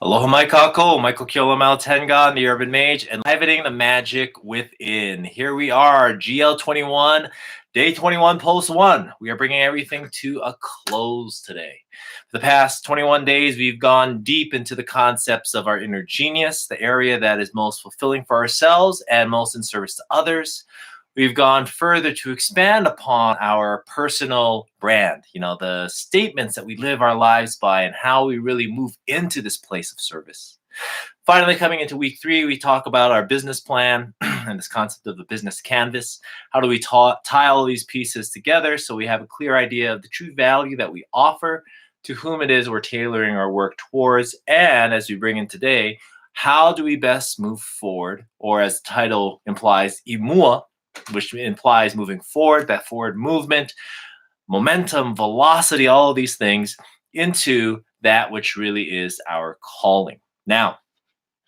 Aloha mai kako, Michael Kiolamal Tengan, the Urban Mage, and livening the magic within. Here we are, GL21, day 21, post 1. We are bringing everything to a close today. For the past 21 days, we've gone deep into the concepts of our inner genius, the area that is most fulfilling for ourselves and most in service to others. We've gone further to expand upon our personal brand, the statements that we live our lives by and how we really move into this place of service. Finally, coming into week 3, we talk about our business plan and this concept of the business canvas. How do we tie all these pieces together so we have a clear idea of the true value that we offer, to whom it is we're tailoring our work towards, and as we bring in today, how do we best move forward, or as the title implies, imua, which implies moving forward, that forward movement, momentum, velocity, all of these things into that which really is our calling. Now,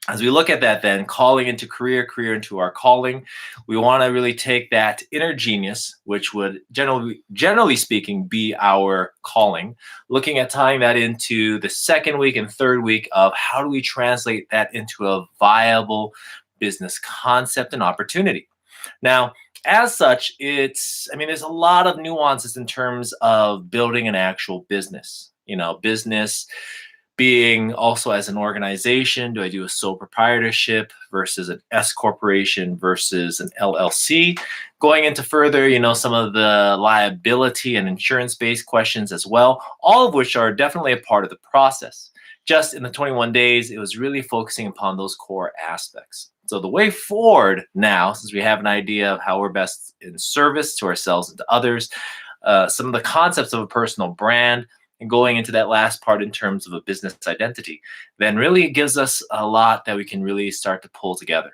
as we look at that then, calling into career into our calling, we want to really take that inner genius, which would generally speaking be our calling, looking at tying that into the second week and third week of how do we translate that into a viable business concept and opportunity. Now, as such, there's a lot of nuances in terms of building an actual business. Business being also as an organization, do I do a sole proprietorship versus an S corporation versus an LLC? Going into further, some of the liability and insurance-based questions as well, all of which are definitely a part of the process. Just in the 21 days, it was really focusing upon those core aspects. So the way forward now, since we have an idea of how we're best in service to ourselves and to others, some of the concepts of a personal brand, and going into that last part in terms of a business identity, then really gives us a lot that we can really start to pull together.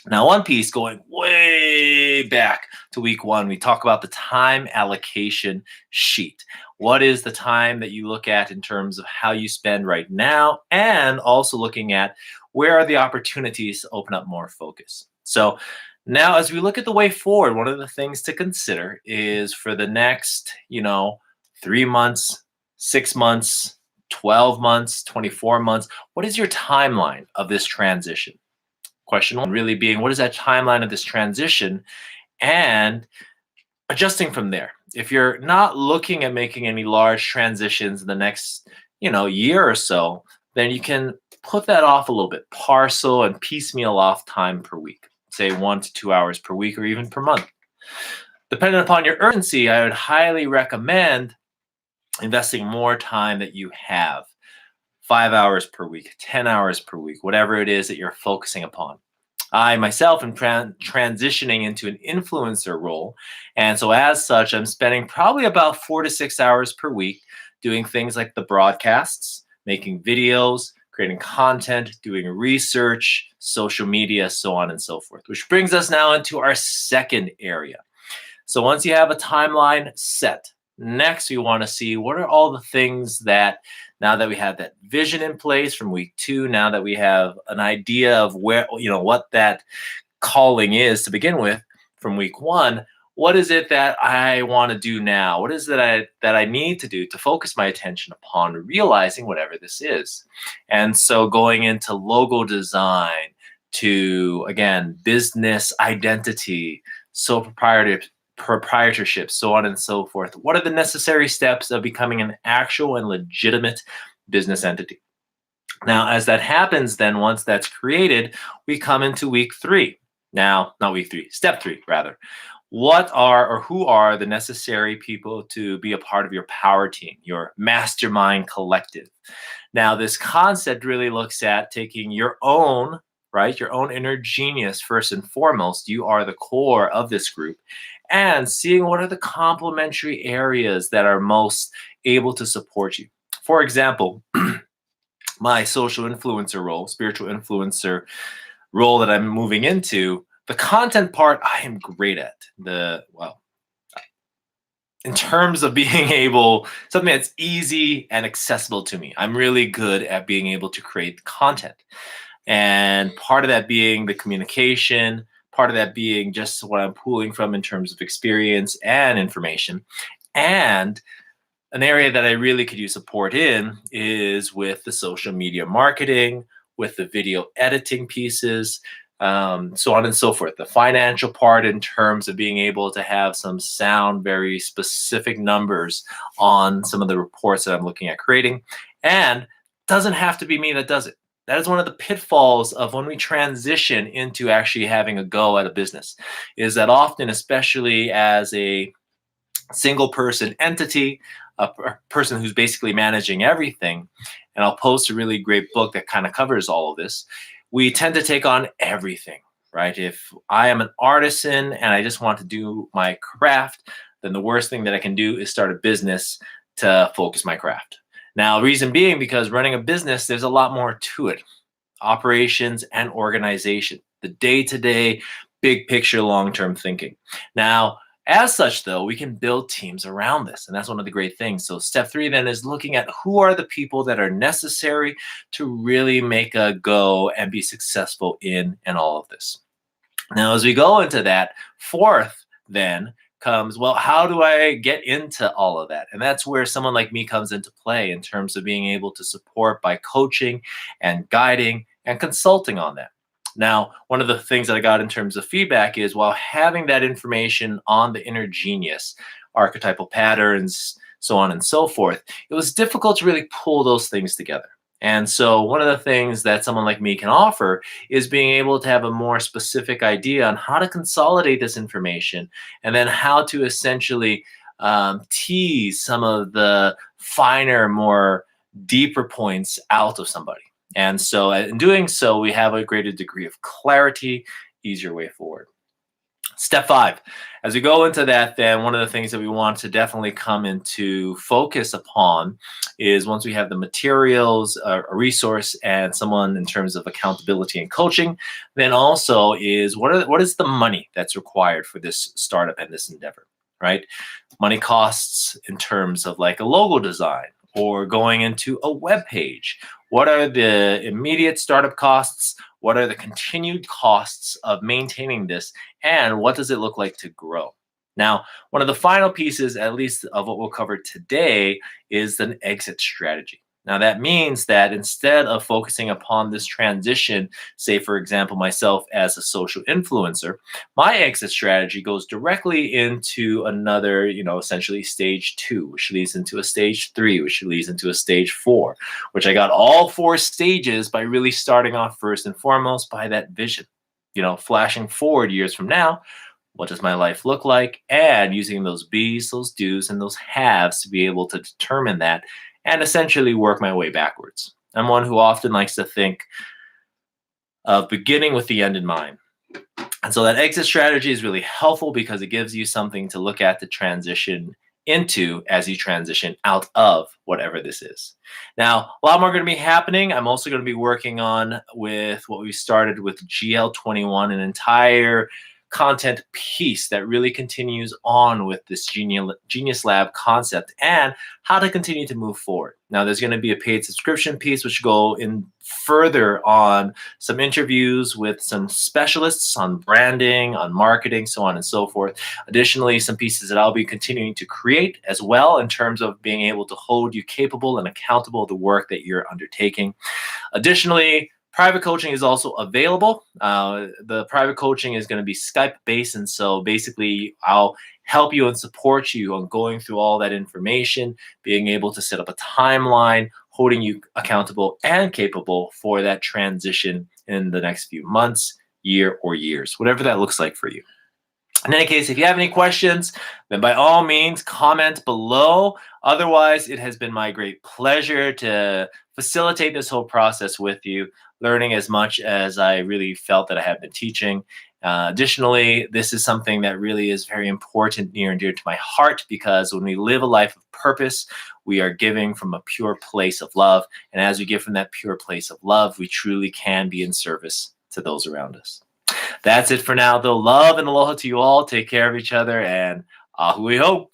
Now, one piece going way back to week 1, we talk about the time allocation sheet. What is the time that you look at in terms of how you spend right now, and also looking at where are the opportunities to open up more focus. So now as we look at the way forward, one of the things to consider is for the next, 3 months, 6 months, 12 months, 24 months, what is your timeline of this transition? Question 1 really being, what is that timeline of this transition? And adjusting from there. If you're not looking at making any large transitions in the next, year or so, then you can put that off a little bit, parcel and piecemeal off time per week, say 1 to 2 hours per week or even per month. Depending upon your urgency, I would highly recommend investing more time that you have. 5 hours per week, 10 hours per week, whatever it is that you're focusing upon. I myself am transitioning into an influencer role. And so as such, I'm spending probably about 4 to 6 hours per week doing things like the broadcasts, making videos, creating content, doing research, social media, so on and so forth, which brings us now into our second area. So once you have a timeline set, next we want to see what are all the things that, now that we have that vision in place from week 2, now that we have an idea of where, what that calling is to begin with from week 1, what is it that I want to do now? What is it that I need to do to focus my attention upon realizing whatever this is? And so going into logo design to, again, business identity, sole proprietorship, so on and so forth. What are the necessary steps of becoming an actual and legitimate business entity? Now, as that happens, then once that's created, we come into week 3. Now, not week 3, step 3, rather. What are or who are the necessary people to be a part of your power team, your mastermind collective? Now, this concept really looks at taking your own, your own inner genius first and foremost. You are the core of this group, and seeing what are the complementary areas that are most able to support you. For example, my social influencer role, spiritual influencer role that I'm moving into, the content part I am great at. In terms of being able, something that's easy and accessible to me, I'm really good at being able to create content. And part of that being the communication, part of that being just what I'm pulling from in terms of experience and information. And An area that I really could use support in is with the social media marketing, with the video editing pieces, so on and so forth. The financial part in terms of being able to have some sound, very specific numbers on some of the reports that I'm looking at creating. And doesn't have to be me that does it. That is one of the pitfalls of when we transition into actually having a go at a business, is that often, especially as a single person entity, a person who's basically managing everything, and I'll post a really great book that kind of covers all of this, we tend to take on everything, right? If I am an artisan and I just want to do my craft, then the worst thing that I can do is start a business to focus my craft. Now, reason being, because running a business, there's a lot more to it. Operations and organization, the day-to-day, big picture, long-term thinking. Now, as such, though, we can build teams around this, and that's one of the great things. So step 3 then is looking at who are the people that are necessary to really make a go and be successful in and all of this. Now, as we go into that, 4th then comes, well, how do I get into all of that? And that's where someone like me comes into play in terms of being able to support by coaching and guiding and consulting on that. Now, one of the things that I got in terms of feedback is, while having that information on the inner genius, archetypal patterns, so on and so forth, it was difficult to really pull those things together. And so one of the things that someone like me can offer is being able to have a more specific idea on how to consolidate this information, and then how to essentially tease some of the finer, more deeper points out of somebody. And so in doing so, we have a greater degree of clarity, easier way forward. Step 5, as we go into that, then one of the things that we want to definitely come into focus upon is, once we have the materials, a resource, and someone in terms of accountability and coaching, then also is what is the money that's required for this startup and this endeavor, right? Money costs in terms of like a logo design or going into a web page. What are the immediate startup costs? What are the continued costs of maintaining this? And what does it look like to grow? Now, one of the final pieces, at least of what we'll cover today, is an exit strategy. Now, that means that instead of focusing upon this transition, say, for example, myself as a social influencer, my exit strategy goes directly into another, essentially stage 2, which leads into a stage 3, which leads into a stage 4, which I got all 4 stages by really starting off first and foremost by that vision. Flashing forward years from now, what does my life look like? And using those B's, those do's, and those haves to be able to determine that and essentially work my way backwards. I'm one who often likes to think of beginning with the end in mind. And so that exit strategy is really helpful because it gives you something to look at to transition into as you transition out of whatever this is. Now, a lot more going to be happening. I'm also going to be working on, with what we started with GL21, an entire content piece that really continues on with this Genius Lab concept and how to continue to move forward. Now, there's going to be a paid subscription piece which go in further on some interviews with some specialists on branding, on marketing, so on and so forth. Additionally, some pieces that I'll be continuing to create as well in terms of being able to hold you capable and accountable of the work that you're undertaking. Additionally, private coaching is also available. The private coaching is going to be Skype-based, and so basically I'll help you and support you on going through all that information, being able to set up a timeline, holding you accountable and capable for that transition in the next few months, year, or years, whatever that looks like for you. In any case, if you have any questions, then by all means, comment below. Otherwise, it has been my great pleasure to facilitate this whole process with you, learning as much as I really felt that I have been teaching. Additionally, this is something that really is very important, near and dear to my heart, because when we live a life of purpose, we are giving from a pure place of love. And as we give from that pure place of love, we truly can be in service to those around us. That's it for now, though. Love and aloha to you all. Take care of each other, and ahui ho.